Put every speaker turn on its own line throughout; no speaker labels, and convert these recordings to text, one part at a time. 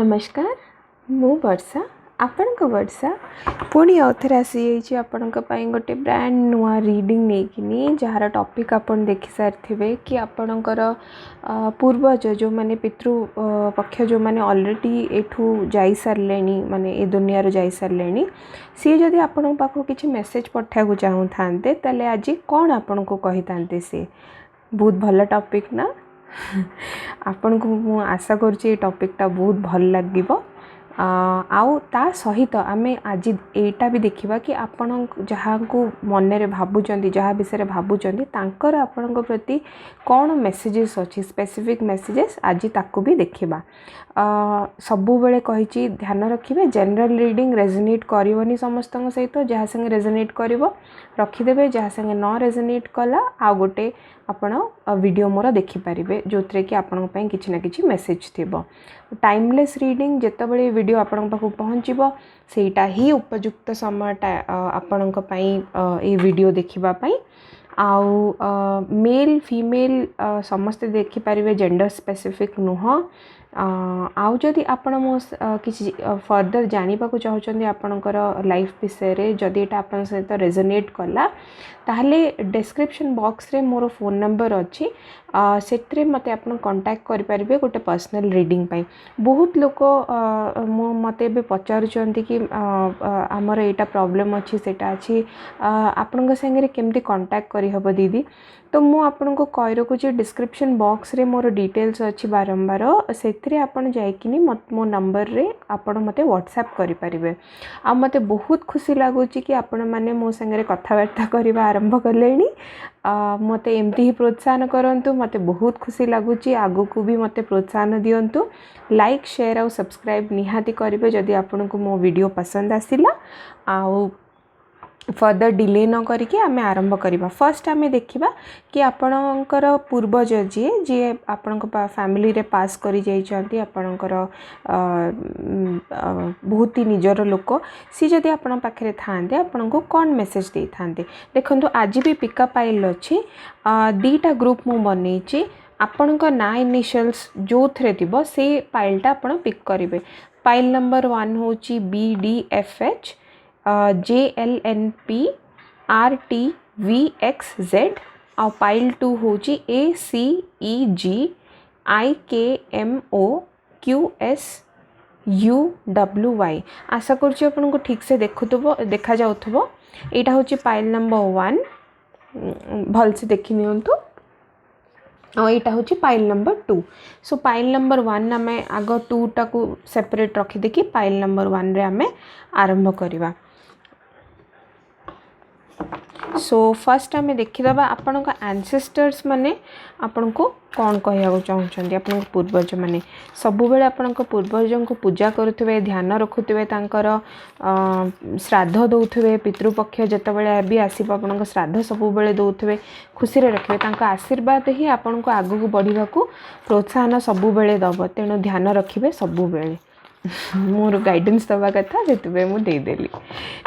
नमस्कार मु वर्षा आपणक वर्षा पुणी आउथरे आसी आपण गोटे ब्रांड नुआ रीडिंग नहीं जार टॉपिक आपण देखि सारी कि आपणकर पूर्वज जो माने पितृ पक्ष जो माने ऑलरेडी एठू जाई सारले माने ए दुनिया रो जाई सारले सी जदि आपण पाखो किछि मेसेज पठा को चाहू थांते तले आज कौन आपण को कहि थांते से बहुत भल टॉपिक ना आपण को मु आशा करुँचे टॉपिकटा बहुत भल लगिबो आउ ता सहित आमे आज एटा भी देखिबा कि आपण जहाँ को मन रे भाबुचंदी जहाँ विषय भाबुचंदी तांकर आपण प्रति कौन मेसेजेस अच्छी स्पेसिफिक मेसेजेस आज ताकू भी देखिबा सबु बेले कहिची ध्यान रखिबे जनरल रीडिंग रेजोनेट करिवनी समस्त सहित जहाँ संगे रेजोनेट करिवो रखिदेबे जहाँ संगे न रेजोनेट कला आ गोटे आपण वीडियो मोर देखि पारिबे जोतरे कि आपण पई किछि ना किछि मेसेज थिबो टाइमलेस रीडिंग जेतेबेले वीडियो आपण पाखु पहुँचीबो सेटा ही उपयुक्त समयटा आपण पई ए वीडियो देखिबा पई आउ मेल फीमेल समस्त देखि पारिबे जेंडर स्पेसिफिक नुह आउ जदि आपण मो किछि फर्दर जानिबा को चाहउछन्दी आपणकर लाइफ विषय रे जदि एटा आपण सहित रेजोनेट कला ताहले डिस्क्रिप्शन बॉक्स रे मोर फोन नंबर अछि सेत्रे मते आपण कांटेक्ट करि परिबे गोटे पर्सनल रीडिंग पई बहुत लोक मो मते बे पचारुचंती कि हमर एटा प्रॉब्लम अछि सेटा अछि आपनक संगे रे केमती कांटेक्ट करि हबो दीदी तो मु आपन को कहि रखु जे डिस्क्रिप्शन बॉक्स रे मोर डिटेल्स अछि बारंबार सेत्रे आपण जायकिनी मो नंबर रे आपण मते व्हाट्सएप करि परिबे आ मते बहुत खुशी लागु छी कि आपण माने मो संगे रे कथावार्ता करिबा आरंभ करलेनी मते एमती ही प्रोत्साहन करंतु मते बहुत खुशी लागु छी आगु को भी मते प्रोत्साहन दियंतु लाइक शेयर और सब्सक्राइब निहाती करिवे जदि आपण को मो वीडियो पसंद आसिला आ फर्दर डिले न करके आमे आरंभ करिबा फर्स्ट आमे देखिबा कि आपणकर पूर्वज जी जी आपणक फैमिली रे पास करी जाई छथि आपणकर बहुत ही निजर लोक सी जदि आपण पाखरे थांदे आपण को कोन मेसेज दे थांदे देखंतु आज भी पिकअप आइल अछि दीटा ग्रुप मु बनै छी आपणक ना इनिशियल्स जो थरे थिबो से फाइलटा आपण पिक करिवे फाइल नंबर 1 होची BDFH JLNP RTVXZ और फाइल 2 होची ACEG IKMO QSUWY आशा करछि आपन को ठीक से देखा जाउथबो एटा होची फाइल नंबर 1 भल से देखि नियंतु और यहाँ हूँ फाइल नंबर 2 सो फाइल नंबर 1 आम आग 2 टाकू सेपरेट रखी देखि फाइल नंबर 1 रे आम आरंभ करवा सो फर्स्ट आम देखीदबा आपण को एंसेस्टर्स माने आपण को कौन कहया चाहते आपण पूर्वज माने सबु बेले आपण पूर्वजों को पूजा करुवे ध्यान रखुवे तांकर श्राद्ध दौथे पितृपक्ष जिते बड़े भी आसब आपण श्राद्ध सबु बेले दौथे खुशी रखिए तांका आशीर्वाद ही आपण को आगू बढ़ा प्रोत्साहन सबु बेले दब तेणु ध्यान रखिए सबु बेले मोर गाइडेंस दवा कथा से मुझे देदेली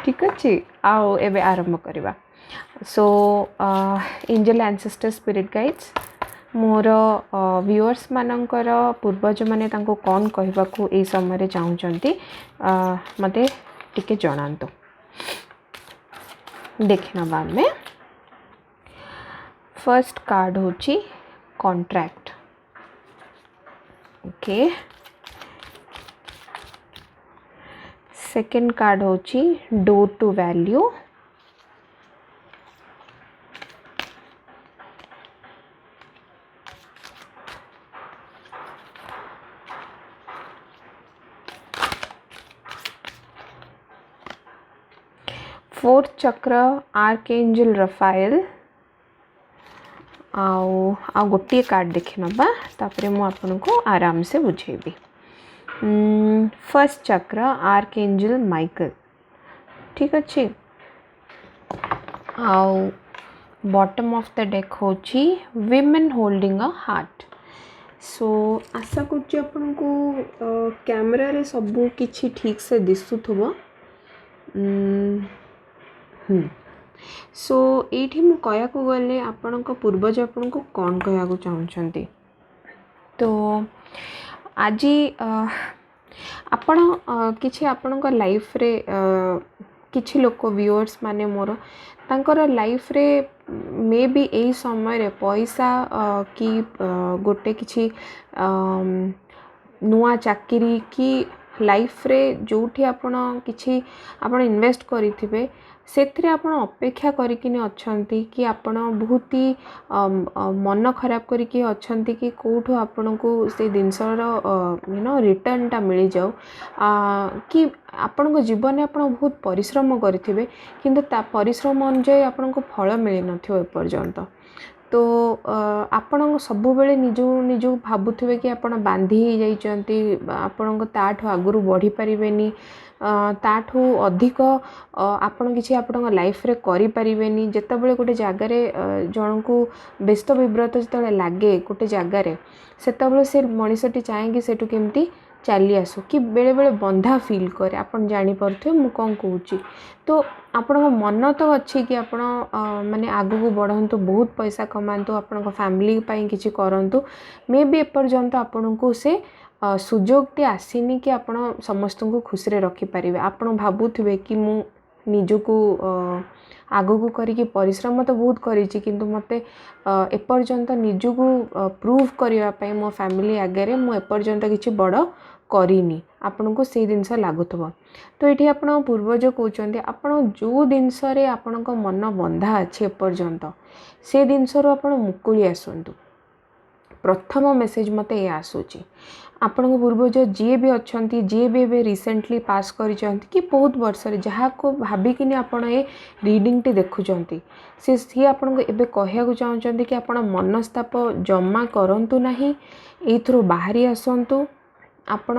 ठीक अच्छे आओ एबे आरंभ करवा सो एंजल एंसेस्टर स्पिरिट गाइड्स मोर व्यूअर्स मानकर पूर्वज माने तांको कौन कहबा को ए समय रे चाहउचंती मते टिके जणांतो देखना में फर्स्ट कार्ड होची कॉन्ट्रैक्ट ओके सेकंड कार्ड होची डोर टू वैल्यू फोर्थ चक्र आर्कएंजल रफाएल आ गोटे कार्ड देखि नबा तापरे मु आपन को आराम से बुझेबी फर्स्ट चक्र आर्कएंजल माइकल ठीक अच्छे आउ बॉटम ऑफ द डेक होची women holding a heart so आशा करछि आपन को कैमरा रे सब किछि ठीक से दिसुथबो सो ये मु कया को गले आपण पूर्वज आपण को कौन कया को चाहते तो आज आपण किछि आपणक लाइफ रे किछि लोक व्यूअर्स माने मोर तांकर लाइफ रे मे बी एई समय रे पैसा कि गोटे किछि नुआ चाकरी कि लाइफ रे जोठी आपण किछि आपण इन्वेस्ट करिथिबे सेथरे आपण अपेक्षा करिकिनी अछंती कि आपण बहुत ही मन खराब करिकी अछंती कि कोठो आपनको से दिनसर रिटर्न टा मिल जाऊ कि आपण जीवन में आपण बहुत परिश्रम करिथिबे किंतु ता परिश्रम अनुसार आपनको फल मिल नथियो एपर्यंत तो आपण सब बेले निजु भाबुथिबे कि आपण बांधी जाइचंती आपण ताठो आगुरु बढ़ी परिबेनी ताठू अधिक आपण किछि आपण लाइफ रे करि परिबेनी जेतेबेले गोटे जगार जन को व्यस्त विव्रत जतले लागे गोटे जगार सेतेबेले से मनीषटी चाहे कि सेठू केमती चली आसु कि बेले बेले बंधा फील करे आपण जानि परथो मु कोन कहूची तो आपण मन तो अच्छी कि आपण माने आगु को बढ़ंतु बहुत पैसा कमांतु आपण फैमिली पई किछि करंतु मे बी एपर्यंत आपण को से सुजोगटी आसीनी कि आपण समस्त को खुशी रे रखि परिबे आपण भाबुथिबे कि मु निजको आगु को करिके परिश्रम तो बहुत करिछि किंतु मते एपर्यंत निजको प्रूव करिवा पई मो फैमिली आगे रे मु एपर्यंत किछि बड़ करिनी आपण को से जिनस लागुथबो तो एठी आपण पूर्वज कहउचंदी आपण जो जिनस रे आपण को मन बंधा अछि एपर्यंत से जिनस रो आपण मुकुली आसंतु प्रथम मेसेज मते ए आसुची आपण को पूर्वज जी भी अच्छी जी भी रिसेंटली पास करिचंती कि बहुत वर्ष रे जहा को भाबिकिनी आपण ए रीडिंग टी देखुचंती से आपण को एबे कहया को चाहउचंती कि आपण मनस्ताप जमा करंतु नाही एथरो बाहरी आसंतु आपण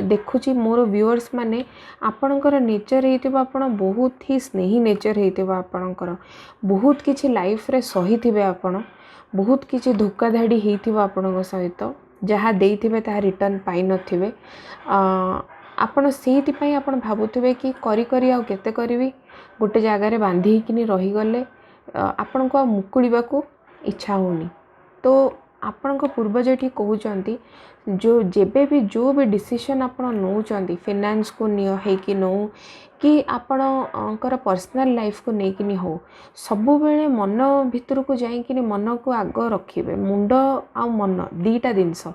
देखुची मोर व्यूअर्स माने आपणकर नेचर हेतिबा आपण बहुत ही स्नेही नेचर हेतिबा आपणकर बहुत किछि लाइफ रे सही थिबे आपण बहुत किछि धोखाधाड़ी हेतिबा आपणक सहित जहाँ देइथिबे ता रिटर्न पाई नथिबे आपण सेति पई आपण भाबुथिबे कि करी करी आ केते करबी गोटे जगह रे बांधी किनी रही गले आपण को मुकुड़ीबा को इच्छा होनी तो आपण को पूर्वज एठी कहउचंती जो जेबे भी जो भी डिसीजन आपण नौचंती फाइनेंस को नियो है कि नो कि आपणकर पर्सनल लाइफ को नेकिनी हो सबु बेले मन भितर को जाई कि मन को आग रखिबे मुंड आ मन दीटा जिनस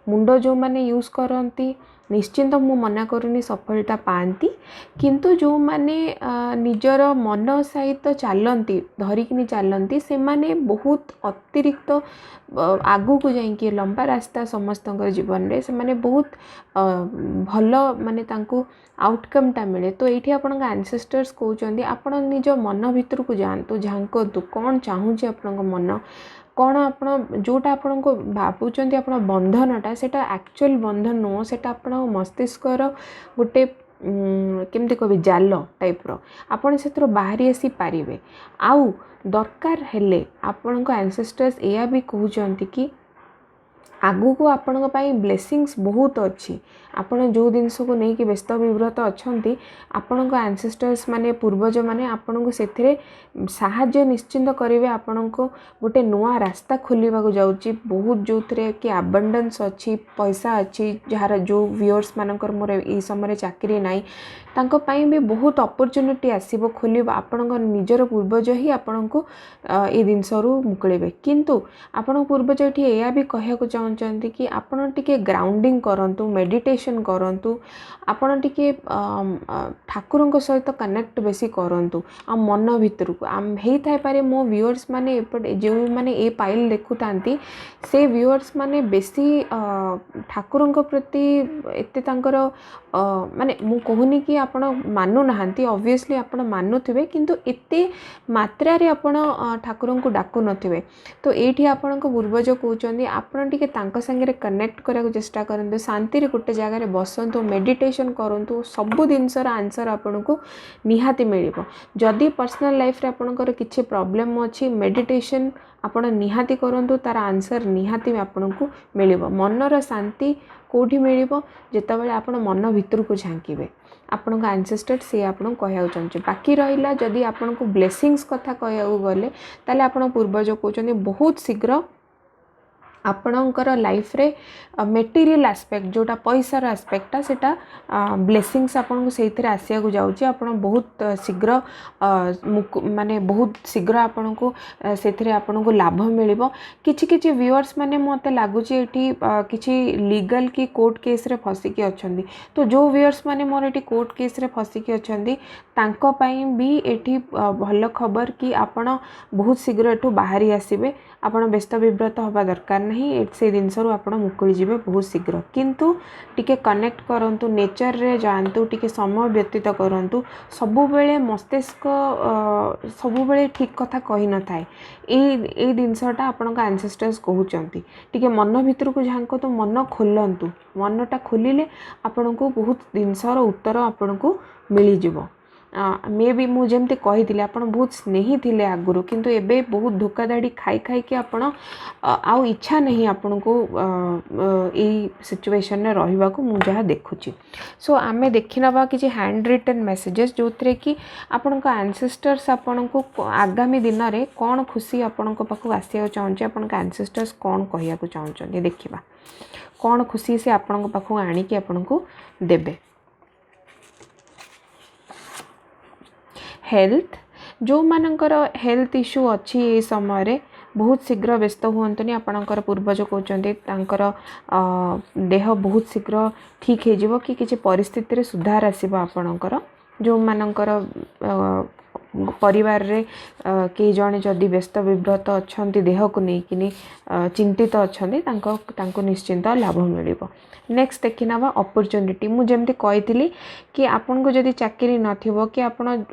मुंड जो माने यूज करंती निश्चिंत मु मना करूनी सफलता पाती किंतु जो माने निजर मन सहित चलती धरिकिनी चलती से माने बहुत अतिरिक्त आगु को जाइए लंबा रास्ता समस्त जीवन रे से माने बहुत भल माने तांको आउटकम टा मिले तो ये आपण एंसेस्टर्स कहउचंदी आपण निज मन भितर को जानतु झांकतु कौन चाहूची आपण मन कौन आपण जोटा आपण को भाबुचंदी आपण बंधनटा सेटा एक्चुअल बंधन नो सेटा आपण मस्तिष्कर गोटे केमती कहबे जाल टाइप रो आपण सेत्र बाहरी आसी पारिबे आउ दरकार हेले आपण को एंसेस्टर्स एया भी कहउचंती कि आगु को आपण ब्लेसिंग्स बहुत अच्छी आपण जो जिनस को नहीं कि व्यस्त विव्रत अच्छी आपण को एंसेस्टर्स माने पूर्वज माने आपण को सेथिरे साहाय्य निश्चिंत करेंगे आपण को गोटे नुआ रास्ता खोलिबा को जाउची बहुत जो थे कि अबंडेंस अच्छी पैसा अच्छी जार जो व्यूअर्स मानकर मोर ए समय चाकरी नाई तांको पाई भी बहुत अपॉर्चुनिटी आसीबो खोलिबा आपण को निजर पूर्वज ही आपण को ए जिनस रु मुकळेबे किंतु आपण पूर्वज एठी एया भी कहया को चाहउचंती कि आपण टिके ग्राउंडिंग करंतु मेडिटेशन करंतु आपण टिके ठाकुरଙ୍କ सहित कनेक्ट बेसी करंतु आ मन भितर को आम हेई थाई पारे मो व्यूअर्स माने एपटे जो माने ए पाइल देखुतांती से व्यूअर्स माने बेसी ठाकुरଙ୍କ प्रति एते तांकर माने मु कहूनी कि आपण मानु नाहंती ऑब्वियसली आपण मानुथिबे किंतु एते मात्रा रे आपण ठाकुरଙ୍କୁ डाकु नथिबे तो एठी आपणको पूर्वज कहउचंदी आपण टिके तांका संगे रे कनेक्ट करा को चेष्टा करंतु शांति रे गोटे जगह रे बसंतु मेडिटेशन करंतु सब जिनसर आंसर आपणको निहाती मिलिबो जदी पर्सनल लाइफ रे आपणकर किछि प्रॉब्लम अछि मेडिटेशन आपण निहाती करंतु तार आंसर निहाती आपणको मिलिबो मनर शांति कोठी मिलिबो जेतबेले आपण मन भितर को झांकीबे आपण एंसेस्टर से आपण कहया चाहछे बाकी रहिला जदी आपण को ब्लेसिंग्स कथा कहया गले ताले आपण पूर्वज कहउचंदी बहुत शीघ्र आपणकर लाइफ रे मेटेरियल एस्पेक्ट जोटा पैसार एस्पेक्टा सेटा ब्लेसिंग्स आपन को सेथिरे आसिया को जाउची आपन बहुत शीघ्र माने बहुत शीघ्र आपन को सेथिरे आपन को लाभ मिलिबो किछि किछि व्यूअर्स माने मते लागुची एठी किछि लीगल की कोर्ट केस रे फसी के अछंदी तो जो व्यूअर्स माने मोर एठी कोर्ट केस रे फसी के अछंदी तांको पई भी एठी भल खबर कि आपन बहुत शीघ्र एठू बाहरी आसीबे आपन व्यस्त विव्रत होबा दरकार नहीं से जिनस आपड़ मुकुली जीवे बहुत शीघ्र किंतु टिके कनेक्ट करंतु नेचर रे जानतु टिके समय व्यतीत करंतु सबु बेले मस्तिष्क सबु बेले ठीक कथा कहि न थाए ए जिनसटा आपन का एंसेस्टर्स कहउचंती टिके मन भितर को झांको तो मन खोलंतु मनटा खोलिले आपन को बहुत जिनसर उत्तर आपन को मिली जीवो मे भी मुझे जमती कही आपन बहुत स्नेही थिले आगुरु किंतु एबे बहुत धोखाधाड़ी खाई खाई के आपन आउ इच्छा नहीं आपन को ए सिचुएशन रे रहिबा को मु जहा देखुची सो आमे देखि नबा कि हैंड रिटन मैसेजेस जोतरे कि आपन का एंसेस्टर्स आपन को आगामी दिन रे कोन खुशी आपन को पाखु आसिया चाहूचे आपन का एंसेस्टर्स कोन कहिया को चाहूचन देखिबा कोन खुशी से आपन को पाखु आनी कि आपन को देबे हेल्थ जो मानकर हेल्थ इश्यू अच्छी ये समय रे बहुत शीघ्र व्यस्त हुअंतुनी आपणकर पूर्वज कहते तांकर देह बहुत शीघ्र ठीक हो जिवो कि किसी परिस्थिति रे सुधार आसीबो आपणकर जो मानकर परिवार रे के जणे जदि व्यस्त विव्रत अछंती देह को लेकिन चिंतित अछंती तांको निश्चिंत लाभ मिलिबो नेक्स्ट देखि नबा अपॉर्चुनिटी मु जेमती कहितली कि आपन को जदि चाकरी नथिबो कि आपन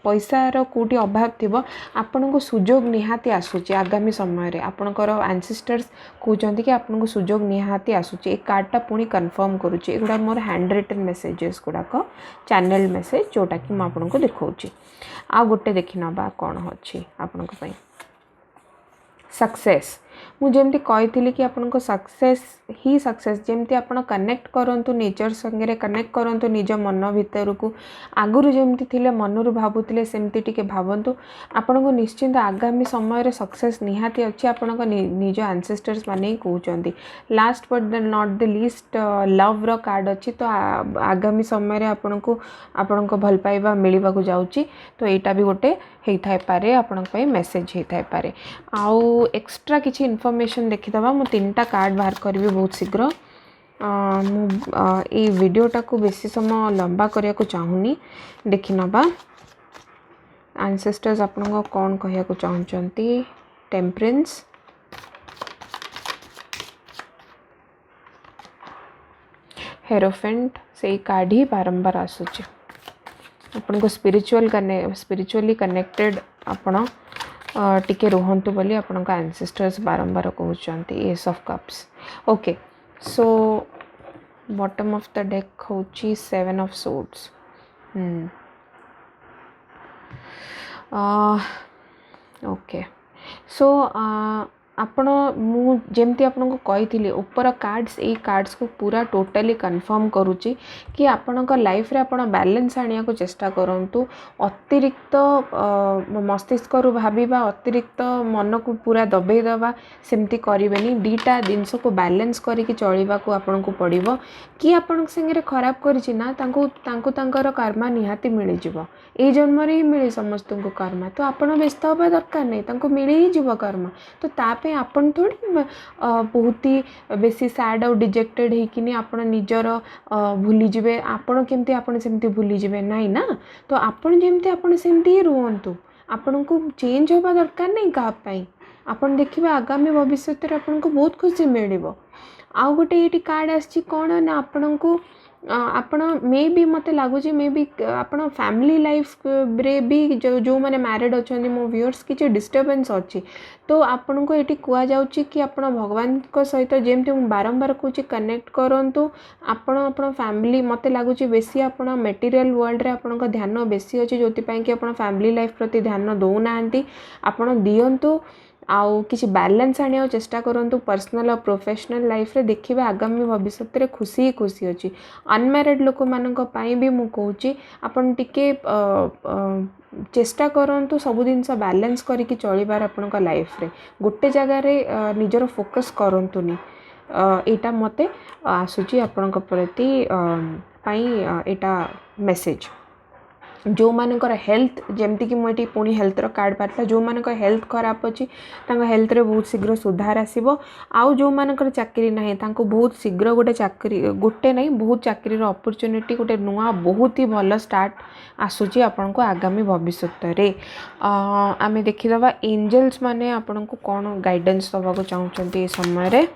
पैसा रो कोटी अभाव थिबो आपन को सुजोग निहाती आसुची आगामी समय रे आपनकर एंसेस्टर्स कहउचंती कि आपन को सुजोग निहाती आसुची ए कार्डटा पुनी कंफर्म करूची एगुडा मोर हैंड रिटन मैसेजेस गुडा को चैनल मैसेज जोटा कि म आपन को देखौची आ गोटे देखि नबा कोन होची आपन को पई सक्सेस मु जेमती कही कि आपन को सक्सेस ही सक्सेस जेमती आपन कनेक्ट करंतु नेचर संगे कनेक्ट करंतु निज मन भीतर को आगुरु जेमती थिले मनरु भाबुतिले सेमती टिके भाबंतु आपन को निश्चिंत आगामी समय रे सक्सेस निहाती अछि आपन को निज एंसेस्टर्स माने कहउचंती last but not the least love रो कार्ड अछि तो आगामी समय रे आपन को भल पाइबा मिलिबा को जाउची तो एटा भी गोटे हेई थाई पारे आपन पई मेसेज हेई थाई पारे आउ एक्स्ट्रा किछि इन्फॉर्मेशन देखिदबा मु तीनटा कार्ड बाहर करबी बहुत शीघ्र ए वीडियोटा को बेसी समय लंबा करिया को चाहुनी देखि नबा एंसेस्टर्स आपन को कोन कहिया को चाहउचंती टेम्परेंस हेरोफेंट से कार्ड ही बारंबार आसुची आपन को स्पिरिचुअली कनेक्टेड आपन टिके रुहंतु बोली आपन का एंसेस्टर्स बारंबार कहउचंती ace of cups okay so bottom of the deck होची 7 ऑफ सोर्ड्स ओके सो आपण मु जेमती आपन को कही ऊपर कार्ड्स ए कार्ड्स को पूरा टोटली कंफर्म करूची कि आपण का लाइफ रे आपण बैलेंस आनिया को चेष्टा करंतु अतिरिक्त मस्तिष्क रु भाबीबा अतिरिक्त मन को पूरा दबेई दबा सेमती करिवेनी दीटा जिंस को बैलेंस करिकि चलिबा को आपण को पड़िबो कि आपण संगे खराब करिछि ना तांको तांकर कर्मा निहाती मिली जिवो ए जन्म रे ही मिली समस्त को कर्मा तो आपण व्यस्त होबा दरकार नै तांको मिली ही जिवो कर्मा तो तापे आपण थोड़ी बहुत ही बेसी सैड और डिजेक्टेड हेकिनी आपण निजर भूली जिवे आपण केमती आपण सेमती भूली जिवे नाही ना तो आपण जेमती आपण सेमती ही रुहंतु आपण को चेंज होबा दरकार नै का पई आपण देखिबे आगामी भविष्य रे आपण को बहुत खुशी मिलिबो आ गोटे एटी कार्ड आछि कोन ना आपण को आपण मे भी मते लागुची मे भी आपण फैमिली लाइफ रे भी जो माने मैरिड अछन मो व्यूअर्स किछि डिस्टर्बेंस अछि तो आपण को एटी कुआ जाउची कि आपण भगवान को सहित जेमते बारंबार कुछि कनेक्ट करंतु आपण फैमिली मते लागुची बेसी आपण मटेरियल वर्ल्ड रे आपण को ध्यान बेसी अछि जोति पई कि आपण फैमिली लाइफ प्रति ध्यान दउ नांती आपण दियंतु आउ किसी बैलेंस आने चेष्टा करंतु पर्सनल और प्रोफेशनल लाइफ रे देखिबा आगामी भविष्य रे खुशी ही खुशी अछि। अनमैरिड लोक मानक पई भी मु कहूची आपण टिके चेष्टा करंतु सब जिनस बैलेंस करिकी चलिबार आपनका लाइफ रे गोटे जगह रे निजर फोकस करंतुनी एटा मते आसुची आपनका प्रति पई एटा मेसेज। जो मानकर हेल्थ जमती कि मुझे पुणी हेल्थ कार्ड पार्टा जो मानकर हेल्थ खराब अच्छी हेल्थ रे बहुत शीघ्र सुधार आसो। आउ जो मानकर चाकरी ना तांको बहुत शीघ्र गोटे चाकरी गोटे नहीं बहुत चाकरी अपॉर्चुनिटी गोटे नुआ बहुत ही भल स्टार्ट आसूची आपण को आगामी भविष्य रे। आमे देखिदबा एंजल्स माने आपण को कौन गाइडेंस दबा को चाहते समय रे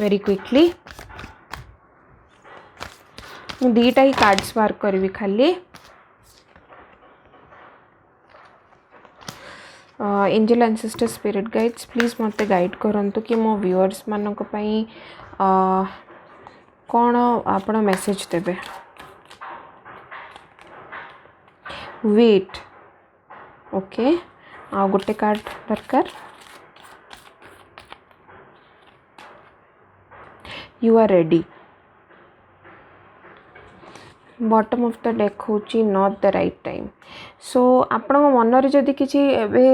वेरी क्विकली मु दीटा ही कार्ड्स बार करी खाली angel ancestor spirit guides please मत गाइड करंतु कि मो व्यूअर्स मानक पई कौन आपण मेसेज देबे। वेट ओके आ गोटे कार्ड दरकार you are ready. Bottom of the deck होची not the right time. So आपण मनरे जदि किछि एबे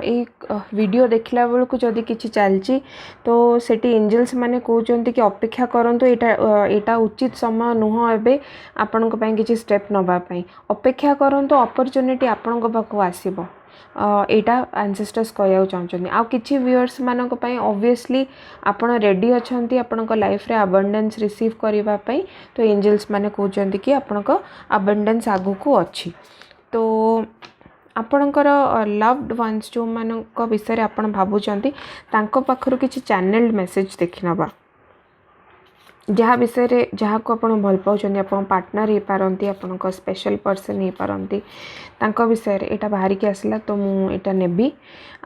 एक वीडियो देखला बेल को जदि किछि चलची तो सेठी एंजल्स माने कहउचंती कि अपेक्षा करंतु एटा उचित समय नुह एबे आपण को पई किछि स्टेप नबा पई अपेक्षा करंतु अपॉर्चुनिटी आपण को पाखो आसीबो। एटा एंसेस्टर्स कहया चाहछन्ती आ किछि व्यूअर्स मानक पई ऑब्वियसली आपण रेडी अछंती आपण को लाइफ रे अबंडेंस रिसीव करिवा पई तो एंजल्स माने कहउचंती कि आपण को अबंडेंस आगु को अछि। तो आपणकर लव्ड वन्स जो मानक विषय आपण भाबुचंती तांको पाखरु किछि चैनल्ड मेसेज देखिनबा जहाँ विषय रे जहाँ को आपण भल पाउचंती आपण पार्टनर ही पारंती आपण को स्पेशल पर्सन ही पारंती तांको विषय रे एटा बाहरी के आसला तो मु एटा नेबी।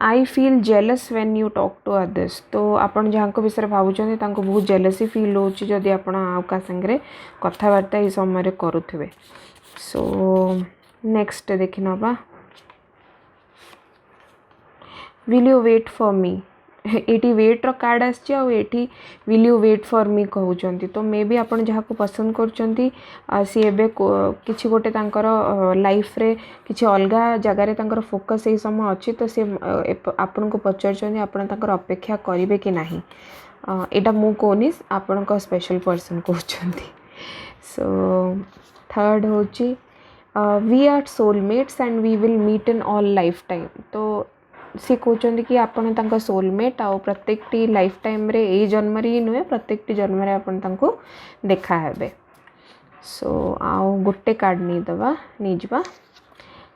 I feel jealous when you talk to others तो आपण जहाँ को विषय भाबुचंती तांको बहुत जेलसी फील होची जदि आपण आउका संगरे कथावार्ता ई समय रे करूथिबे। सो नेक्स्ट देखिनबा will you wait for me एटी वेट रो कार्ड आछि आ एटी will you wait for me कहउचंती तो मे बी आपण जहाँ को पसंद करचंती सी एबे किछि गोटे तांकर लाइफ रे किछि अलगा जगह रे तांकर फोकस एई समय अछि तो से आपण को पचरचंती आपण तांकर अपेक्षा करिवे कि नाही एटा मु कोनी आपण को स्पेशल पर्सन कहउचंती। सो थर्ड होची we are soulmates and we will meet in all life time तो सी कहते कि आपण तांको सोलमेट आ प्रत्येक टी लाइफ टाइम रे ए जन्म रे नुहे प्रत्येक टी जन्म रे आपण तांको देखा हेबे। सो आउ गोटे कार्ड नहीं दबा नहीं जबा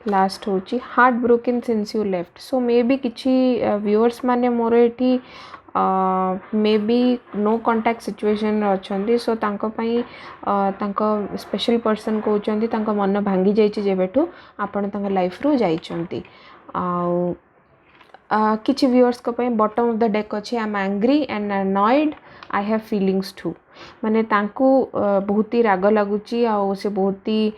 लास्ट होची heart broken since you left. So may be किछि व्यूअर्स माने मोर एठी may be no contact situation अच्छी सो तांको पई तांको स्पेशल पर्सन कहउचंती तांको मन भांगी जाइछि जेबेठू आपण तांको लाइफ रो जाइछंती। आउ किछि व्यूअर्स को पई बॉटम ऑफ द डेक अछि I am angry and annoyed I have feelings to माने तांको बहुत ही राग लागुची आ से बहुत ही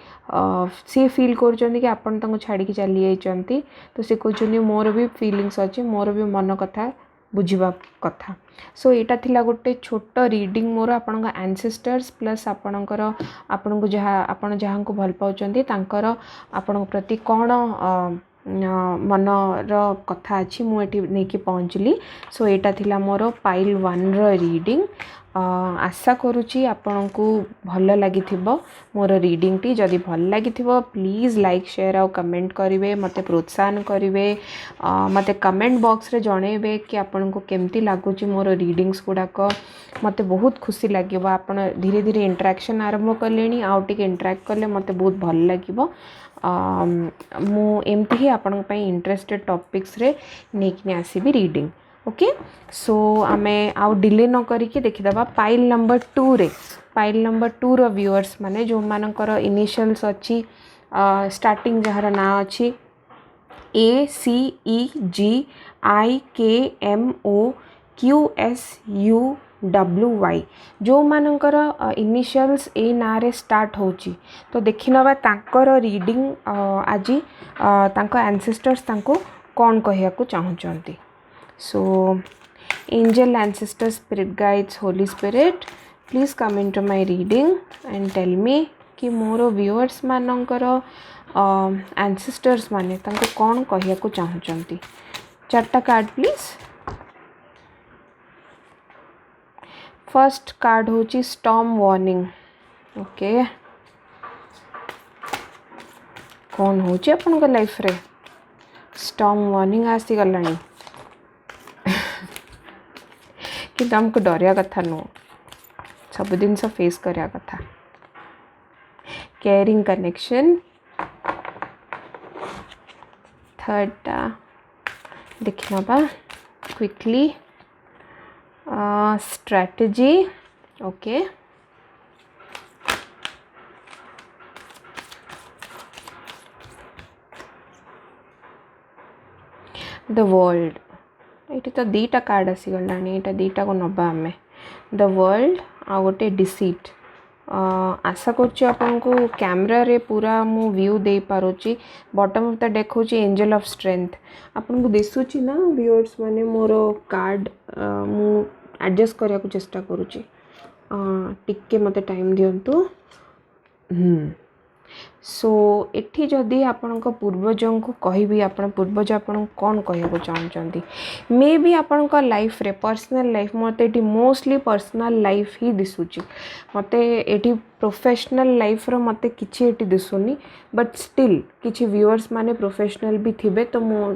सी फील करचंती कि आपण तांको छाड़ी के चली जाइछंती तो से कहउचंती मोर भी फीलिंग्स अछि मोर भी मन कथा बुझिबा कथा। सो एटा थिला गोटे छोट रीडिंग मोर आपण का एंसेस्टर्स प्लस आपणकर आपण को जहाँ आपण जहाँ को भल पाउचंती तांकर आपण प्रति कोन मनर कथा अच्छी मुझे नहीं पहुँचली। सो एटा थिला मोर पाइल 1 रो रीडिंग आशा करुच्ची आपण को भल लगी मोर रीडिंग टी जदि भल लगी प्लीज़ लाइक शेयर और कमेंट करेंगे मते प्रोत्साहन करेंगे मते कमेंट बॉक्स रे जणेबे कि आपण को केमती लगुच मोर रीडिंग्स गुड़ाक मते बहुत खुशी लगे आपण धीरे धीरे इंटरेक्शन आरंभ कले आउ टिके इंटरेक्ट कले मते बहुत भल लगे मु एमती ही आपण इंटरेस्टेड टॉपिक्स रे नेकिने आसीबी रीडिंग। ओके सो आमे आउ डिले न करिके देखिदबा पाइल नंबर 2 रे पाइल नंबर 2 रो व्यूअर्स माने जो मानकर इनिशियल्स अच्छी स्टार्टिंग जहार ना अच्छी ACEGIKMOQSUWY जो मानकर इनिशियल्स ए ना रे स्टार्ट होची तो देखिनबा तांकर रीडिंग आज तांको एंसेस्टर्स तांको कौन कहिया को चाहूचंती। So angel, ancestors, spirit guides, holy spirit, please come into my reading and tell me कि मोर व्यूअर्स मानकर ancestors माने तांको कौन कहया को चाहूचंती। चारटा कार्ड प्लीज। फर्स्ट कार्ड होची स्टॉर्म वार्निंग। ओके कौन होची अपन को लाइफ रे स्टॉर्म वार्निंग आसी गलानी कि तुमको डरिया कथा नो सब दिन से फेस करिया कथा। Caring connection. थर्ड देखना बा quickly strategy. Okay the world. ये तो दीटा कार्ड आसी गलानी एटा दीटा को नबा आमे। द वर्ल्ड आ गोटे डिसीट। आशा करुच्ची आपन को कैमरा रे पूरा मु व्यू दे पारुची। बॉटम ऑफ द डेक होची एंजल ऑफ स्ट्रेंथ। आपन को दिसुची ना व्यूअर्स माने मोर कार्ड मु एडजस्ट करिया को चेष्टा करुची। टिके मते टाइम दियंतु। सो एठी जदि आपण पूर्वजों को कहबी आपण पूर्वज आपण कौन कहबो चाहउचंती। मे बी आपण लाइफ रे पर्सनल लाइफ मते एठी मोस्टली पर्सनल लाइफ ही दिसुची। मते एठी प्रोफेशनल लाइफ रो मते किछि एठी दिसुनी बट स्टिल किछि व्यूअर्स माने प्रोफेशनल भी थिबे तो मु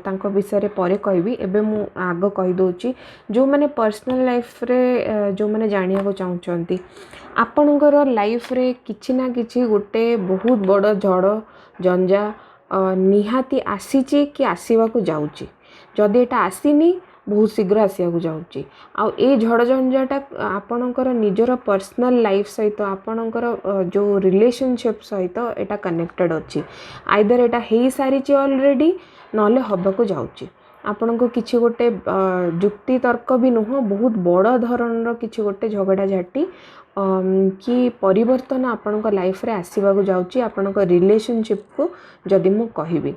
तांको विषय रे परे कहबी। एबे मु आगो कहि दोची जो माने पर्सनल लाइफ रे जो माने जानिया को चाहउचंती आपणकर लाइफ रे किछि ना किछि गोटे बहुत बड़ झड़ जंजा निहाती आसीची कि आसीबा को जाउची। जदि एटा आसीनी बहुत शीघ्र आसिया को जाउची। आ ए झड़ जंजाटा आपणकर निजर पर्सनल लाइफ सहित आपणकर जो रिलेशनशिप सहित एटा कनेक्टेड अछि। आइदर एटा हेई सारीची ऑलरेडी नले हबा को जाउची। आपण को किछि गोटे जुक्ति तर्क भी नुह बहुत बड़ धरण रो किछि गोटे झगड़ा झाटी कि परिवर्तन आपण को लाइफ रे आसीबा को जाउची। आपण को रिलेशनशिप को जदि मु कहिबी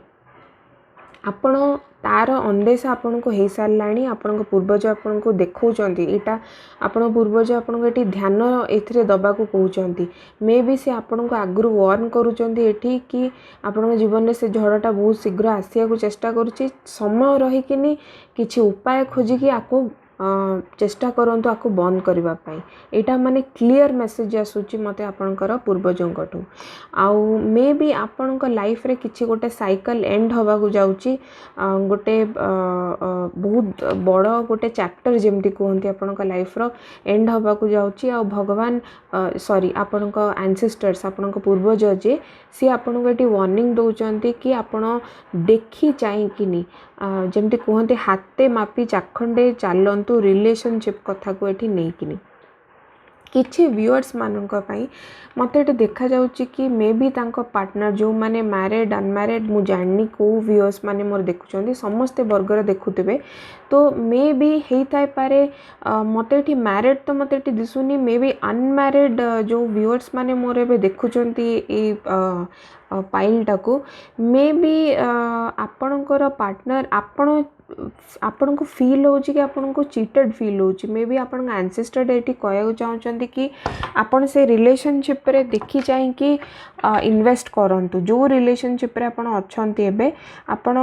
आपण तार अंदेशा आपण को हे सारलाणी। आपण को पूर्वज आपण को देखौचंती एटा आपण पूर्वज आपण को एठी ध्यान एथिरे दबा को कहउचंती। मे बी से आपण को आगुरु वार्न करूचंती एठी कि आपण जीवन में से झड़टा बहुत शीघ्र आसिया को चेष्टा करूची। समय रही किनी किछि उपाय खोजी कि आको चेष्टा करंतु आको बंद करबा पई। एटा माने क्लियर मेसेज आसुची मते आपनकर पूर्वजों कठू। आउ मे बी आपनकर लाइफ रे किछि गोटे साइकिल एंड होबा को जाउची। गोटे बहुत बड़ गोटे चैप्टर जेमती कहंती आपनकर लाइफ रो एंड होबा को जाउची। आ भगवान सॉरी आपनकर एंसेस्टर्स आपनकर पूर्वज जे सी आपनको एटी वार्निंग दउचंती कि आपण देखि चाहि किनी जेमती कहंती हाते मापी चाखंडे चालंतु रिलेशनशिप कथा को एठी नै किनी। किछि व्यूअर्स मानक पई मते एटे देखा जाउची कि मे बी तांको पार्टनर जो माने मैरिड अनमैरिड मु जाननी को व्यूअर्स माने मोर देखुचंती समस्ते वर्गर देखुतबे तो मे बी हेई थाई पारे मते एठी मैरिड तो मते एठी दिसुनी। मे बी अनमैरिड जो व्यूअर्स माने मोर एबे देखुचंती ए पाइल टाको मे बी आपणकर पार्टनर आपण को फील हो कि आपण को चीटेड फील हो। मे बी आपण एंसेस्टर एटी कहया चाहउचंती कि आपण से रिलेशनशिप रे देखि चाहि कि इन्वेस्ट करंतु। जो रिलेशनशिप रे आपण अछंती एबे आपण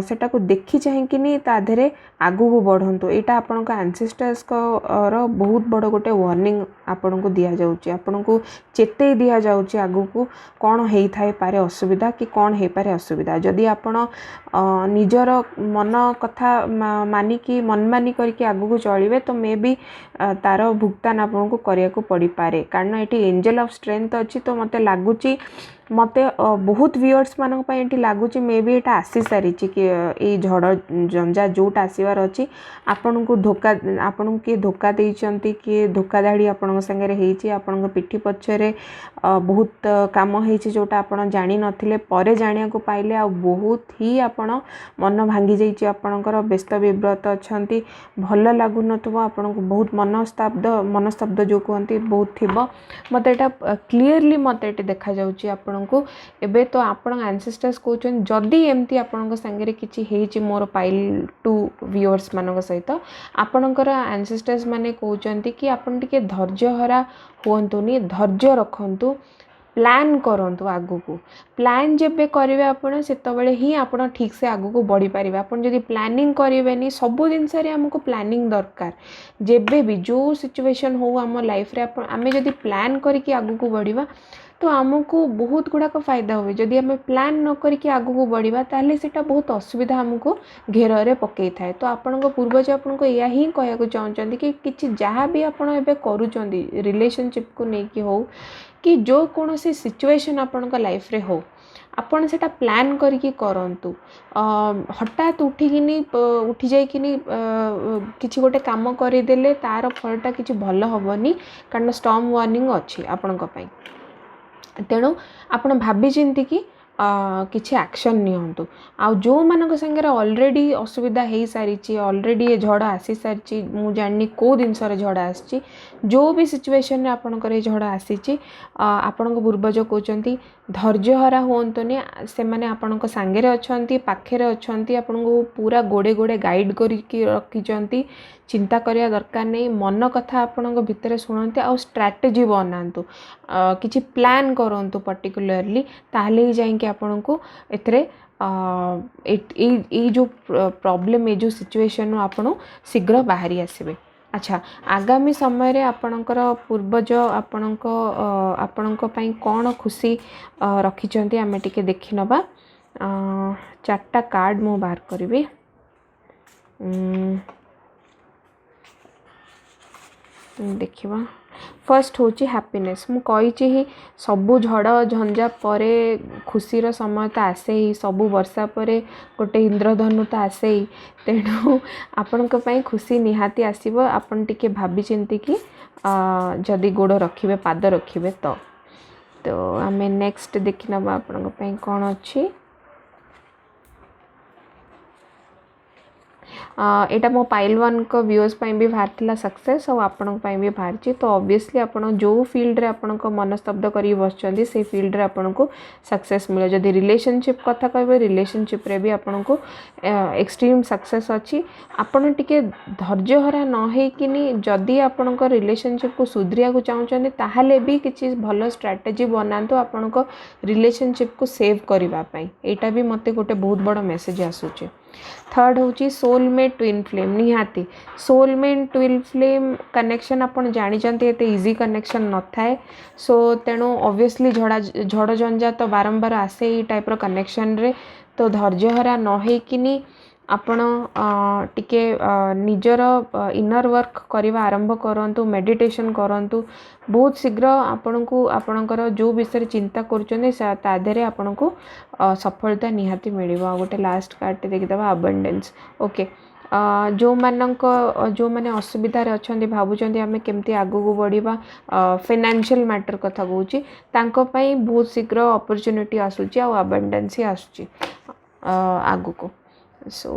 सेटा को देखि चाहि कि नि ता धरे आगु को बढ़ंतु। एटा आपण को एंसेस्टर्स को रो बहुत बड़ गोटे वार्निंग आपण को दिया जाउची। आपण को चेते दिया जाउची आगु को कोन हेई थाई पारे असुविधा कि कोन हेई पारे असुविधा। जदि आपण निजर मन कथा मानी कि मनमानी करके आगु को चलिबे तो मे बी तार भुगतान आपन को करिया को पड़ी पारे। कारण एटी एंजल ऑफ स्ट्रेंथ अछि तो मते लागुची मते बहुत व्यूअर्स मानक पई एटी लागुची मे बी एटा आसी सारी कि ए झड़ जंजा जोटा आसीवार अछि आपन को धोखा आपन के धोखा देइचंती कि धोखाधाड़ी आपन संगे रे हेची। आपन को पिठी पछरे बहुत काम हेची जोटा आपन जानि नथिले परे जानिया को पाइले आ बहुत ही आपन मन भांगी जाइची। आपनकर व्यस्त विव्रत अछंती भल लागु नथबो आपन को बहुत मनस्तब्ध जो कहंती बहुत थिबो। मते एटा क्लियरली मते एटे देखा जाउची आपन आपनको एबे तो आपण एंसेस्टर्स कहउछन जदी एमती आपन संगे किछि हेछि मोर पाइल टू व्यूअर्स मानक सहित आपणकर एंसेस्टर्स माने कहउछन्ति कि आपण टिके धैर्य हरा हुअन्तुनी धैर्य रखन्तु प्लान करंतु आगु को प्लान जेबे करिवे आपण सेतबेले ही आपण ठीक से आगु को बढ़ी परिबा आपण जदी प्लानिंग करिवेनी सब दिन सारे हमको प्लानिंग दरकार जेबे भी जो सिचुएशन हो हम लाइफ रे आमे जदी प्लान करके आगु को बढ़ीबा तो आमको बहुत गुड़ाक फायदा हुए जदि आम प्लान न करके आगु को बढ़ीबा ताले सेटा बहुत असुविधा हमको घेर पकई थाए तो आपण पूर्वज आपको या ही कहया चाहते कि किछि जहाँ भी आपड़ एबे करूचंदी रिलेशनशिप को लेकिन हो कि जो कौन सी सिचुएशन आपण लाइफ रे हो आपण सेटा प्लान करके करंतु हठात उठी जाइकिनी किछि गोटे काम करदेले तार फलटा किछि भल हबनी कारण स्टॉर्म वार्निंग अच्छी आपण तेणु आपण भाभी चिंती कि किछि एक्शन नियंतु आ जो मानक संगे ऑलरेडी असुविधा हो सारी ऑलरेडी झड़ आसी सारी मु जानी को जिनसर झड़ आसी जो भी सिचुएशन रे आपणकर झड़ आसी आपण पूर्वज कहते धैर्य हरा हुंतुनी से माने आपण सांगे अच्छा पाखे अच्छा आपण पूरा गोड़े गोड़े गाइड करके रखी चिंता करिया दरकार नहीं मन कथा आपण भितर शुणती आ स्ट्रैटेजी बनातु किछि प्लान करंतु पर्टिकुलरली ताहले ही जाइके आपण को एथरे जो प्रॉब्लम ए जो सिचुएशन आपण शीघ्र बाहरी आसीबे। अच्छा आगामी समय रे आपणकर पूर्वज आपणक पई कोन खुशी रखिचंती आमे टिके देखि नबा। चारटा कार्ड मु बाहर करबी। देखिबा फर्स्ट होची हैप्पीनेस मु कहिछि ही सबु झड़ झंझा परे खुशीर समय तो आसे ही सबु वर्षा परे गोटे इंद्रधनु तो आसे ही तेणु आपणक पई खुशी निहाती आसीबो आपण टिके भाबी चिंती कि जदी गोड़ रखिबे पाद रखिबे तो आमे नेक्स्ट देखि नबा आपणक पई कोन अछि। एटा मो पाइल वन को व्यूअर्स पई भी बाहर सक्सेस और आपण पई भी बाहर तो ऑब्वियसली आपण जो फील्ड रे आपण को मनस्तब्ध करी बसचंदी से फील्ड रे आपण को सक्सेस मिले जदी रिलेशनशिप कथा कहबे रिलेशनशिप रे भी आपण को एक्सट्रीम सक्सेस अछि आपण टिके धैर्य हरा न हे किनी जदी आपण को रिलेशनशिप को सुधरिया को चाहउचंदी ताहाले भी किछि भलो स्ट्रेटजी बनांतो आपण को रिलेशनशिप को सेव करबा पई एटा भी मते गोटे बहुत बड़ मेसेज आसुची। थर्ड होची सोलमेट ट्विन फ्लेम निहाती सोलमेट ट्विन फ्लेम कनेक्शन आपण जानी जानते एते इजी कनेक्शन न थाए सो तेणु ऑब्वियसली झड़ झंझा तो बारंबार आसे ई टाइप रो कनेक्शन रे तो धैर्य हरा न हे किनी आपण टिके निजर इनर वर्क करवा आरंभ करंतु मेडिटेशन करंतु बहुत शीघ्र आपण को आपणकर जो विषय चिंता करूचने ता देरे आपण को सफलता निहाती मिलिबा। गोटे लास्ट कार्ड देखिदबा अबंडेंस ओके जो माने असुविधा रे अछंती भाबुचंती आमे केमती आगु को बढ़ीबा फाइनेंशियल मैटर कथा कहूची तांको पई बहुत शीघ्र अपॉर्चुनिटी आसुची आ अबंडेंस ही आसुची आगु को सो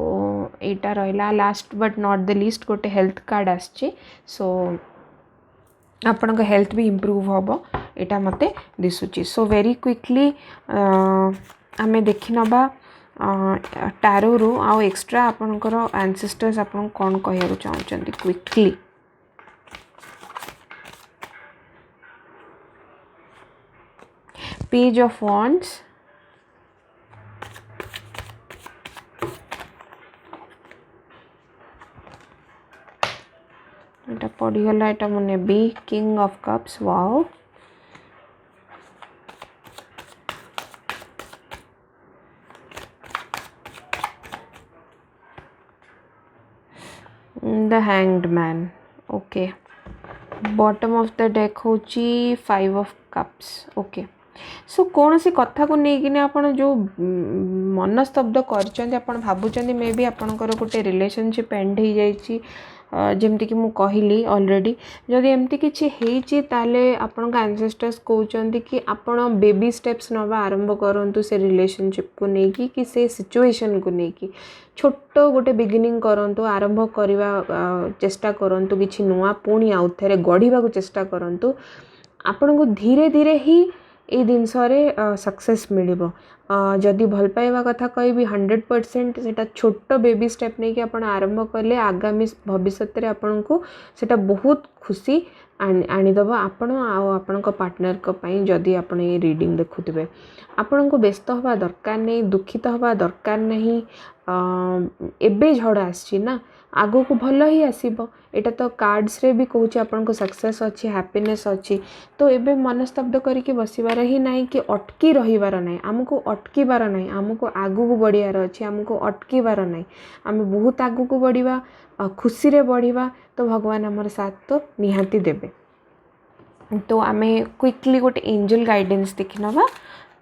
एटा रहिला last but not the least गोटे हेल्थ कार्ड आसची सो आपण को हेल्थ भी इम्प्रूव होबो एटा मते दिसुची। सो वेरी क्विकली आमे देखि नबा टारो रो आ एक्स्ट्रा आपनकर एंसेस्टर्स आपन कोन कहया चाहउचंती क्विकली। पेज ऑफ वांड्स एटा पढ़ीगला एटा मने be king of cups wow the hanged man okay bottom of the deck होची 5 ऑफ कप्स ओके सो कौन सी कथा को लेकिन आपन जो मनस्तब्ध करचंती आपन भाबुचंती मे भी आपनकर गोटे रिलेशनशिप एंड हो जाइची जमती कि मु कहली ऑलरेडी जदि एमती किछि हेची ताले आपन का एंसेस्टर्स कहउचंती कि आपन बेबी स्टेप्स नबा आरंभ करंतु से रिलेशनशिप को नेकी कि से सिचुएशन को नेकी छोट गोटे बिगिनिंग करंतु आरंभ करवा चेष्टा करंतु किछि नुआ पुणी आउ थरे गढ़ीबा को चेष्टा करंतु आपन को धीरे धीरे ही ये जिनस सक्सेस मिल जदि भल पाइबा कथा कहि 100% से छोट बेबी स्टेप नहीं कि आपण आरंभ कले आगामी भविष्य में आपण को सेटा बहुत खुशी आनीदब आपण आपण पार्टनर जदि आपण ये रीडिंग देखुवे आपण को व्यस्त हवा दरकार नहीं दुखित हवा दरकार नहीं एबे झड़ आसी ना आगो को भल ही आसीबो एटा तो कार्ड्स रे भी कहूँ आपन को सक्सेस अच्छी हैप्पीनेस अच्छी तो एबे मनस्तब्ध करके बसिबार ही नहीं कि अटकी रहिबार नहीं आमको अटकीबार नहीं आमको आगू को बढ़ियार अच्छी आमको अटकीबार नहीं आम बहुत आगू को बढ़िया खुशी रे बढ़िया तो भगवान आमर साथ तो निहाती देबे। तो आम क्विकली गोटे एंजल गाइडेंस देखि नवा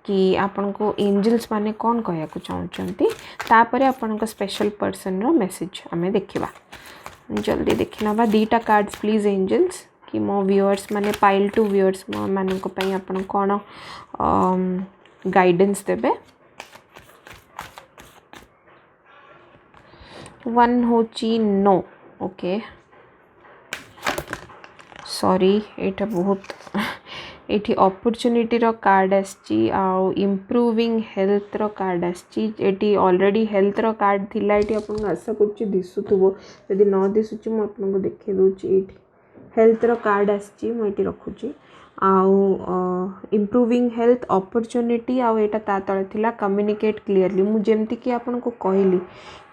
कि आपन को एंजल्स माने कौन कहया को चाहते तापर आपन को स्पेशल पर्सन रो मेसेज आमे देखिबा। जल्दी देखि नवा दीटा कार्ड्स प्लीज एंजल्स कि मो व्यूअर्स माने पाइल टू व्यूअर्स मान को पई आपन कोन गाइडेंस देबे। वन होची नो ओके सॉरी एटा बहुत एठी अपॉर्चुनिटी रो कार्ड आछि आ इम्प्रूविंग हेल्थ रो कार्ड आछि एठी ऑलरेडी हेल्थ रो कार्ड थिला एठी आपन आशा करछि दिसुथबो यदि न दिसुछि म आपन को देखै दोछि एठी हेल्थ रो कार्ड आछि म एठी रखुछि आ इम्प्रूविंग हेल्थ अपॉर्चुनिटी आ एटा ता तळे थिला कम्युनिकेट क्लियरली मु जेमति कि आपन को कहली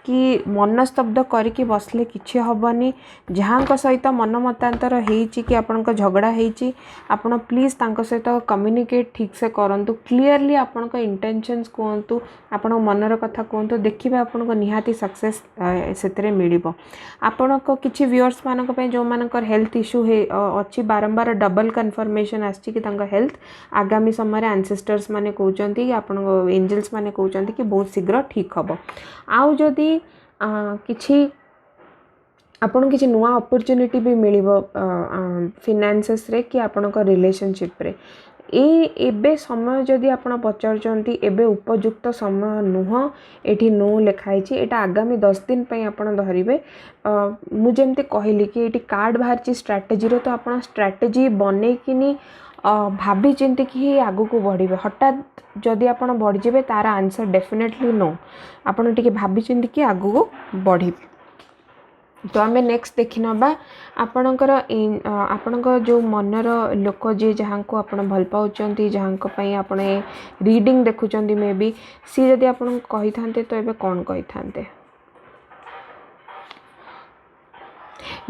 कि मनस्तब्ध करके बसले किछि हबनी जहाँ सहित मन मतांतर होइछि कि आपन को झगड़ा होइछि आपन प्लीज तांको सहित कम्युनिकेट ठीक से करंतु क्लियरली आपन को इंटेंशंस कहंतु आपन मनर कथा कहंतु देखिबा आपन को निहाती सक्सेस सेतरे मिलिबो। आपन को किछि व्यूअर्स मान को पे जो मानकर हेल्थ इश्यू हे अछि बारंबार डबल कंफर्मेशन आछि कि तांको हेल्थ आगामी समय रे एंसेस्टर्स माने कहउचंती कि आपन को एंजल्स माने कहउचंती कि बहुत शीघ्र ठीक हबो। आउ जदि किछि आपन किछि नुआ अपॉर्चुनिटी भी मिलिबो फाइनेंसेस रे कि आपन को रिलेशनशिप रे एबे समय जदि आपन पचारचंती एबे उपयुक्त समय नुह एठी नो लिखाई छी एटा आगामी 10 दिन पई आपन धरिबे। मु जेमते कहली कि एठी कार्ड बाहर छी स्ट्रेटजी रो तो आपन स्ट्रेटजी बने किनी भाभी चिंती कि आगु को बढ़िबे हठात जदि आपन बढ़ जिवे तार आंसर डेफिनेटली नो आपन टिके भाभी चिंती कि आगु को बढ़िबे। तो आम नेक्स्ट देखि नबा आपणकर आपणकर जो मनर लोक जे जहाँ को आपण भल पाउचंती जहाँ को पई आपण रीडिंग देखुचंती मे बी सी जदि आपण कहि थांते तो एबे कोन कहि थांते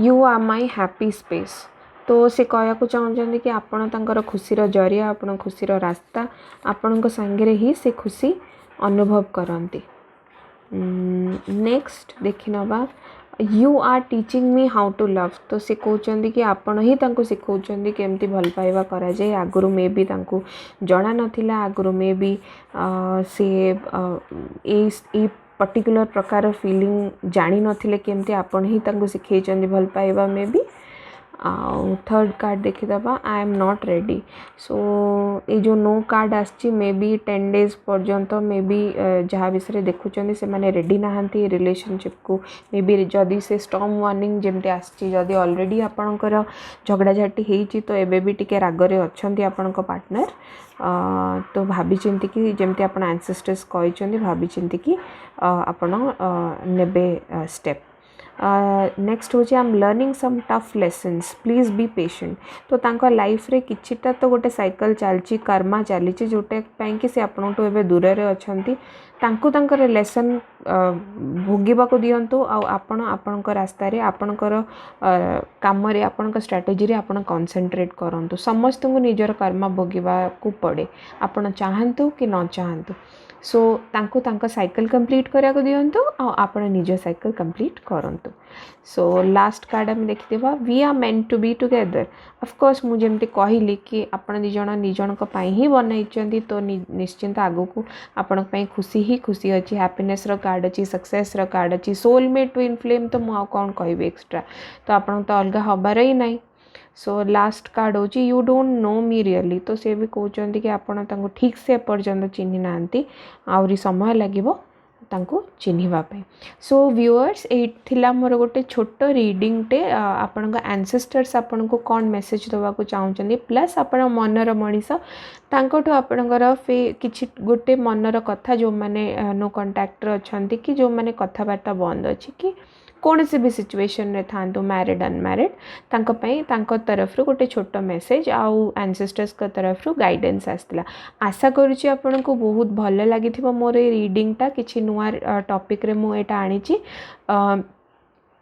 you are my happy space तो से कहया को चाहते कि आपण तांकर खुशीर जरिया आपण खुशीर रास्ता आपण को संगे ही से खुशी अनुभव करंती। नेक्स्ट देखि नबा you are teaching me how to love तो से कहते कि आपण ही तांको सिखौचंदी केमती भल पाइबा करा जाए आगुरु मे भी तांको जणा नथिला आगुरु मे भी से ए पर्टिकुलर प्रकार फीलिंग जानी नथिले केमती आपण ही तांको सिखैचंदी भल पाइबा मे भी। थर्ड कार्ड देखीदबा I am not ready so ये जो नो कार्ड आछि मे बी 10 डेज पर्यंत मे बी जहाँ विषय देखुं से माने रेडी नहांती रिलेशनशिप को मे बी जदि से स्टॉर्म वार्निंग जमते आछि जदि ऑलरेडी आपणकर झगड़ा झाटी हेची तो एबे भी टिके रागरे अछंती आपणक पार्टनर तो भाभी चिंती कि जमते आपण एंसेस्टर्स कहइचंदी भाभी चिंती कि आपण नेबे स्टेप। नेक्स्ट हो I am learning some tough lessons please be patient तो तांको लाइफ रे किछिटा तो गोटे साइकिल चलची कर्मा चली जोटा कि से आपण तो एबे दूर रे अछंती तांको तांकर लेसन भोगिबा को दियंतु आपण आपणक रास्ता रे आपणकर काम रे आपणक स्ट्रेटजी रे आपण कंसंट्रेट करंतु समस्त को निजर कर्मा भोगिबा को पड़े आपण चाहंतु कि न चाहंतु सो तांको तांको साइकिल कंप्लीट करिया को दियंतु आपण निज साइकिल कंप्लीट करंतु। सो लास्ट कार्ड हम देखिदेबा we are meant to be together of course मु जेमते कहिली कि आपण निजन को पई ही बनैचंदी तो निश्चिंत आगो को आपण पई खुशी ही खुशी अछि हैप्पीनेस रो कार्ड अछि सक्सेस रो कार्ड अछि सोलमेट ट्विन फ्लेम तो मु कोन कहबे एक्स्ट्रा तो आपण तो अलगा हबार ही नहीं। सो लास्ट कार्ड होची you don't know me really तो से भी कहते कि आपण तांको ठीक से पर्यंत चिन्ही नांती आउरी समय लागिबो तांको चिन्हिबा पे। सो व्यूअर्स ये थिला मोर गोटे छोट रीडिंग टे आपण एंसेस्टर्स आपण को कौन मेसेज दवा को चाहूँगी प्लस आपण मनर मनीष तांकोठु आपणकर किछि गोटे मनर कथा जो माने नो कांटेक्टर अछंती कि जो माने कथाबार्ता बंद अछि कि कौन से भी सिचुएशन रे थांतु मैरिड अनमैरिड तांको पई तांको तरफ रु गोटे छोट मेसेज आउ एंसेस्टर्स का तरफ रु गाइडेंस आस्तिला। आशा करूची आपन को बहुत भल लागिथिबो मोर ए रीडिंग टा किछि नुआ टॉपिक रे मु एटा आनिची।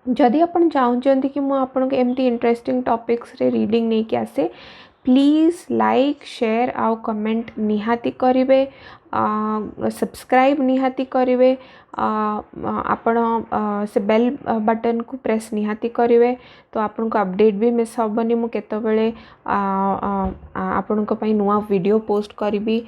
जदि आपन चाहूचंती कि मु आपन को एमती इंटरेस्टिंग टॉपिक्स रे रीडिंग नै कि आसे प्लीज लाइक शेयर आउ कमेंट निहाती करिवे सब्सक्राइब निहाती करिवे आपण से बेल बटन को प्रेस निहाती करिवे तो आपन को अपडेट भी मिस हबनी मु केतो बेले आपन को पई नुआ वीडियो पोस्ट करिवि।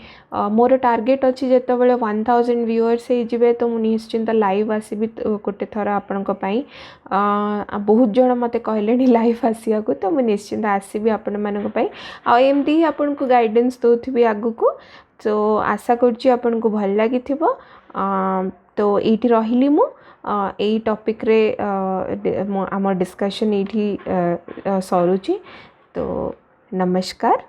मोर टार्गेट अछि जेतो बेले 1000 व्यूअर्स हे जिवे तो मु निश्चिंत लाइव आसीबी गोटे थरा आपन को पई बहुत जण मते कहलेनी लाइव आसिया को तो मु निश्चिंत आसीबी आपन मन को पई आ एमती आपन को गाइडेंस दोथिबी आगु को। तो आशा करछि आपन को भल लागि थिबो। तो एठी रहिली मु एई टॉपिक रे हमर डिस्कशन एठी सरुची। तो नमस्कार।